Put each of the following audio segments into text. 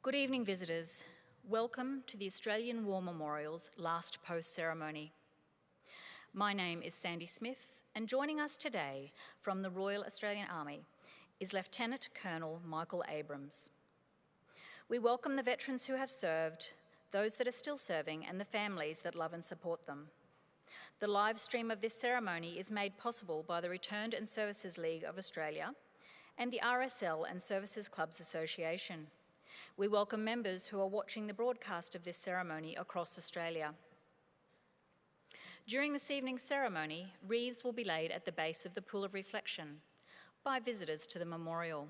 Good evening, visitors. Welcome to the Australian War Memorial's last post ceremony. My name is Sandy Smith, and joining us today from the Royal Australian Army is Lieutenant Colonel Michael Abrams. We welcome the veterans who have served, those that are still serving, and the families that love and support them. The live stream of this ceremony is made possible by the Returned and Services League of Australia and the RSL and Services Clubs Association. We welcome members who are watching the broadcast of this ceremony across Australia. During this evening's ceremony, wreaths will be laid at the base of the Pool of Reflection by visitors to the memorial.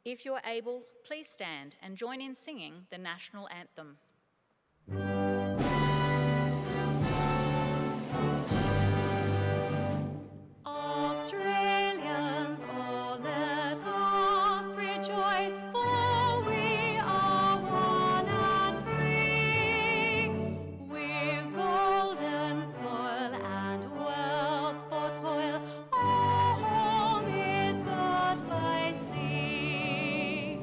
If you are able, please stand and join in singing the National Anthem. Australians, oh, let us rejoice, for we are one and free. We've golden soil and wealth for toil, our home is got by sea.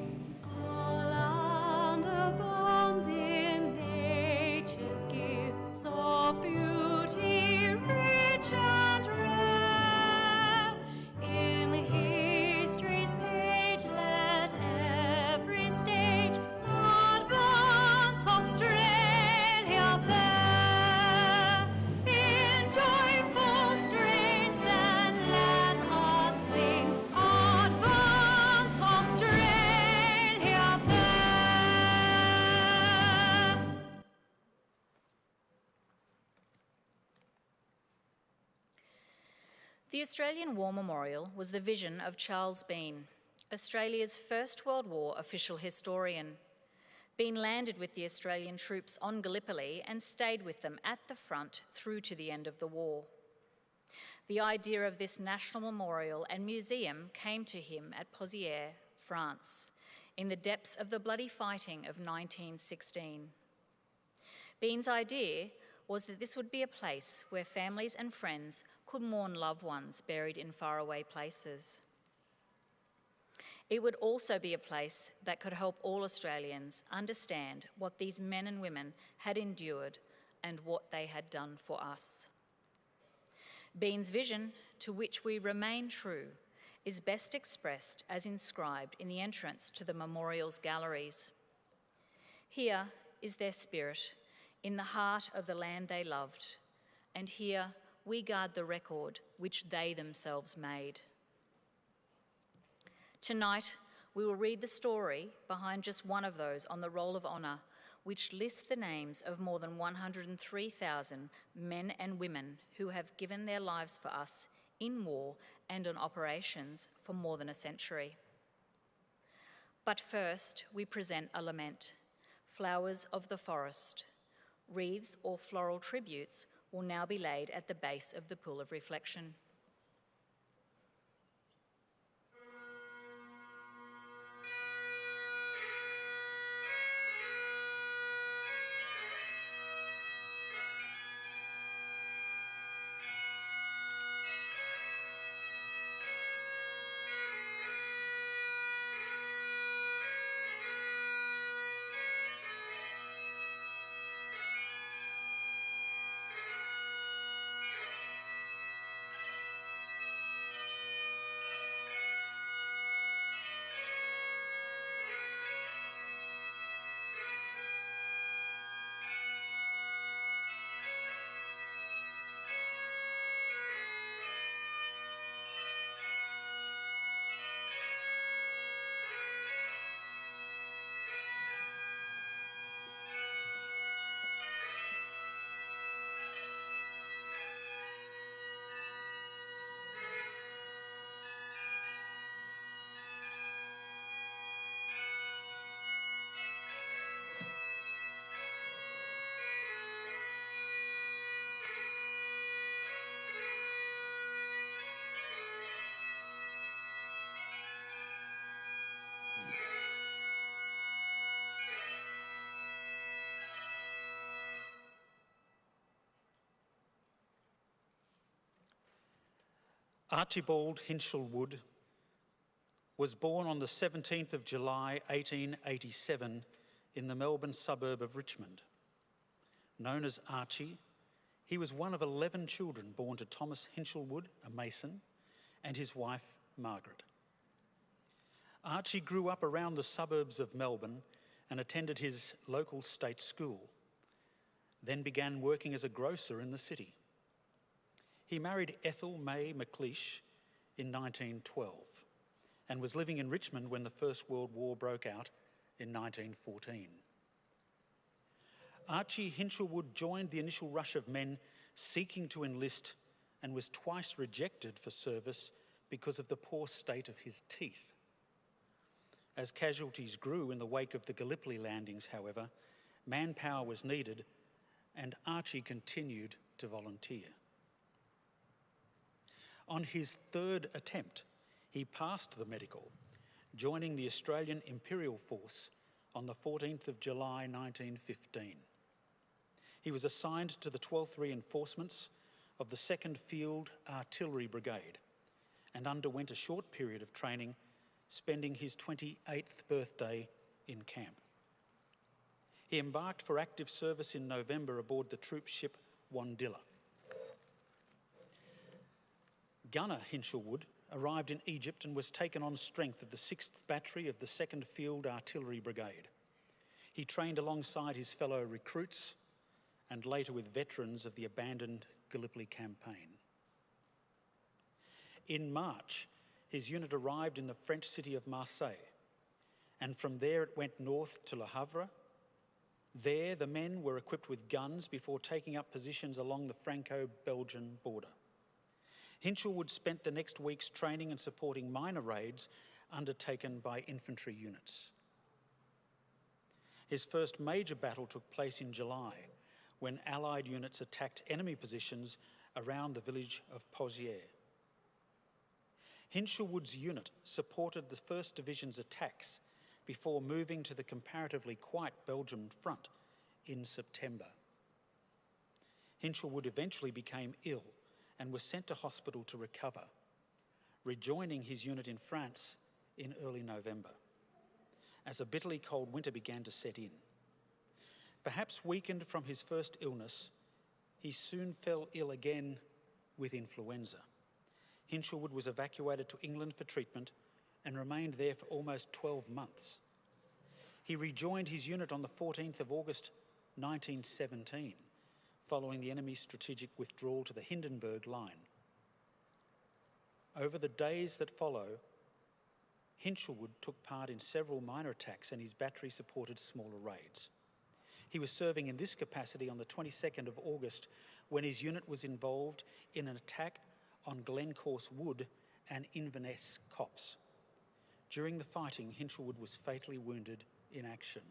Our land abounds in nature's gifts of beauty, rich and rare. In history's page, let every stage advance Australia fair. In joyful strains, then let us sing, advance Australia fair. The Australian War Memorial was the vision of Charles Bean, Australia's First World War official historian. Bean landed with the Australian troops on Gallipoli and stayed with them at the front through to the end of the war. The idea of this national memorial and museum came to him at Pozières, France, in the depths of the bloody fighting of 1916. Bean's idea was that this would be a place where families and friends could mourn loved ones buried in faraway places. It would also be a place that could help all Australians understand what these men and women had endured and what they had done for us. Bean's vision, to which we remain true, is best expressed as inscribed in the entrance to the memorial's galleries. Here is their spirit, in the heart of the land they loved, and here we guard the record which they themselves made. Tonight, we will read the story behind just one of those on the Roll of Honour, which lists the names of more than 103,000 men and women who have given their lives for us in war and on operations for more than a century. But first, we present a lament, Flowers of the Forest. Wreaths or floral tributes will now be laid at the base of the Pool of Reflection. Archibald Hinshelwood was born on the 17th of July 1887 in the Melbourne suburb of Richmond. Known as Archie, he was one of 11 children born to Thomas Hinshelwood, a mason, and his wife, Margaret. Archie grew up around the suburbs of Melbourne and attended his local state school, then began working as a grocer in the city. He married Ethel May McLeish in 1912 and was living in Richmond when the First World War broke out in 1914. Archie Hinshelwood joined the initial rush of men seeking to enlist and was twice rejected for service because of the poor state of his teeth. As casualties grew in the wake of the Gallipoli landings, however, manpower was needed and Archie continued to volunteer. On his third attempt, he passed the medical, joining the Australian Imperial Force on the 14th of July 1915. He was assigned to the 12th Reinforcements of the 2nd Field Artillery Brigade and underwent a short period of training, spending his 28th birthday in camp. He embarked for active service in November aboard the troop ship Wandilla. Gunner Hinshelwood arrived in Egypt and was taken on strength at the 6th Battery of the 2nd Field Artillery Brigade. He trained alongside his fellow recruits and later with veterans of the abandoned Gallipoli campaign. In March, his unit arrived in the French city of Marseille, and from there it went north to Le Havre. There, the men were equipped with guns before taking up positions along the Franco-Belgian border. Hinshelwood spent the next weeks training and supporting minor raids undertaken by infantry units. His first major battle took place in July, when Allied units attacked enemy positions around the village of Pozières. Hinshelwood's unit supported the 1st Division's attacks before moving to the comparatively quiet Belgian front in September. Hinshelwood eventually became ill and was sent to hospital to recover, rejoining his unit in France in early November, as a bitterly cold winter began to set in. Perhaps weakened from his first illness, he soon fell ill again with influenza. Hinshelwood was evacuated to England for treatment and remained there for almost 12 months. He rejoined his unit on the 14th of August 1917, following the enemy's strategic withdrawal to the Hindenburg Line. Over the days that follow, Hinshelwood took part in several minor attacks and his battery supported smaller raids. He was serving in this capacity on the 22nd of August when his unit was involved in an attack on Glencorse Wood and Inverness Copse. During the fighting, Hinshelwood was fatally wounded in action.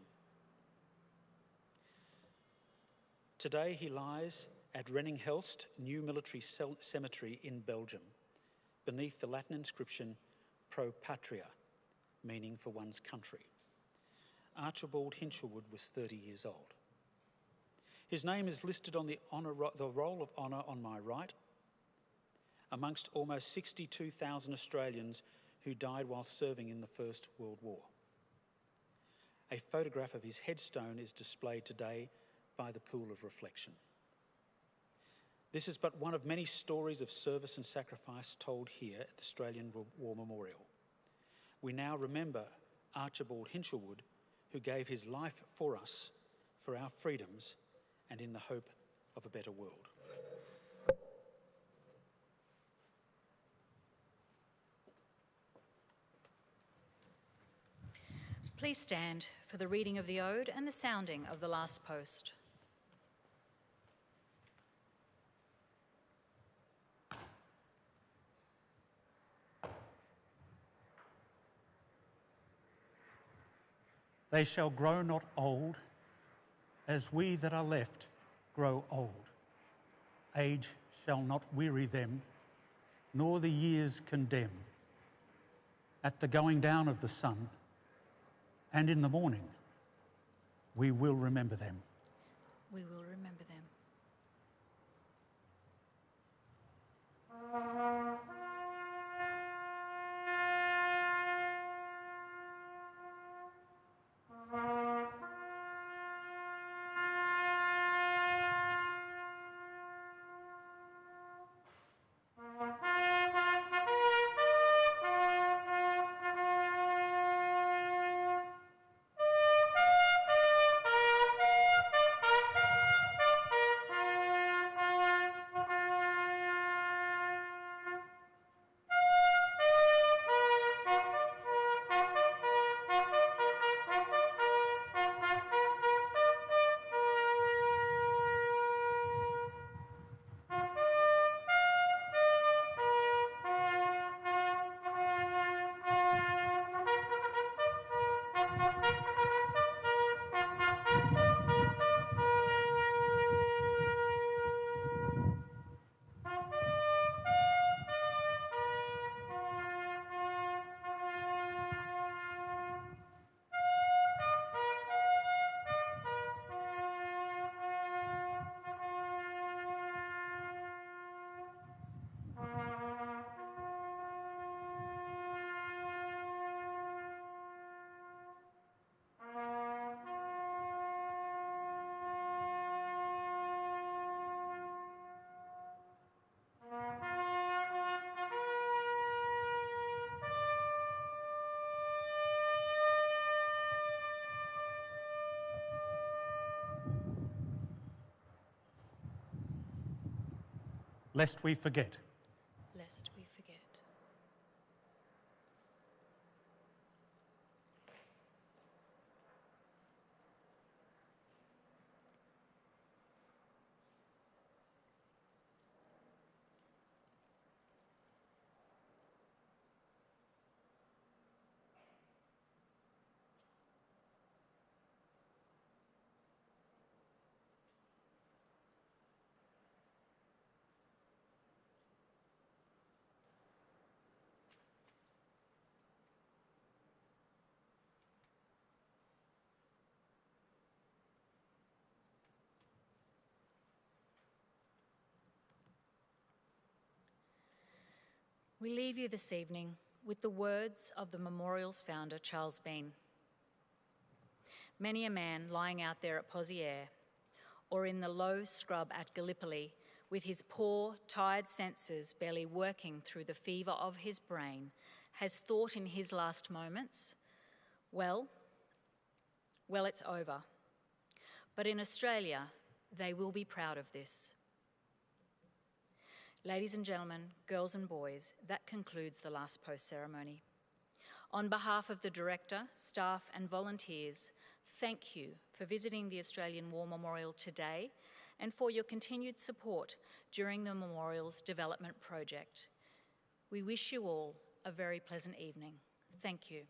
Today he lies at Reninghelst New Military Cemetery in Belgium, beneath the Latin inscription Pro Patria, meaning for one's country. Archibald Hinshelwood was 30 years old. His name is listed on the roll of honour on my right, amongst almost 62,000 Australians who died while serving in the First World War. A photograph of his headstone is displayed today by the Pool of Reflection. This is but one of many stories of service and sacrifice told here at the Australian War Memorial. We now remember Archibald Hinshelwood, who gave his life for us, for our freedoms, and in the hope of a better world. Please stand for the reading of the Ode and the sounding of the last post. They shall grow not old, as we that are left grow old. Age shall not weary them, nor the years condemn. At the going down of the sun, and in the morning, we will remember them. We will remember them. lest we forget. Lest we forget. We leave you this evening with the words of the memorial's founder, Charles Bean. Many a man lying out there at Pozières or in the low scrub at Gallipoli with his poor, tired senses barely working through the fever of his brain has thought in his last moments, well, it's over. But in Australia, they will be proud of this. Ladies and gentlemen, girls and boys, that concludes the last post ceremony. On behalf of the director, staff and volunteers, thank you for visiting the Australian War Memorial today and for your continued support during the memorial's development project. We wish you all a very pleasant evening. Thank you.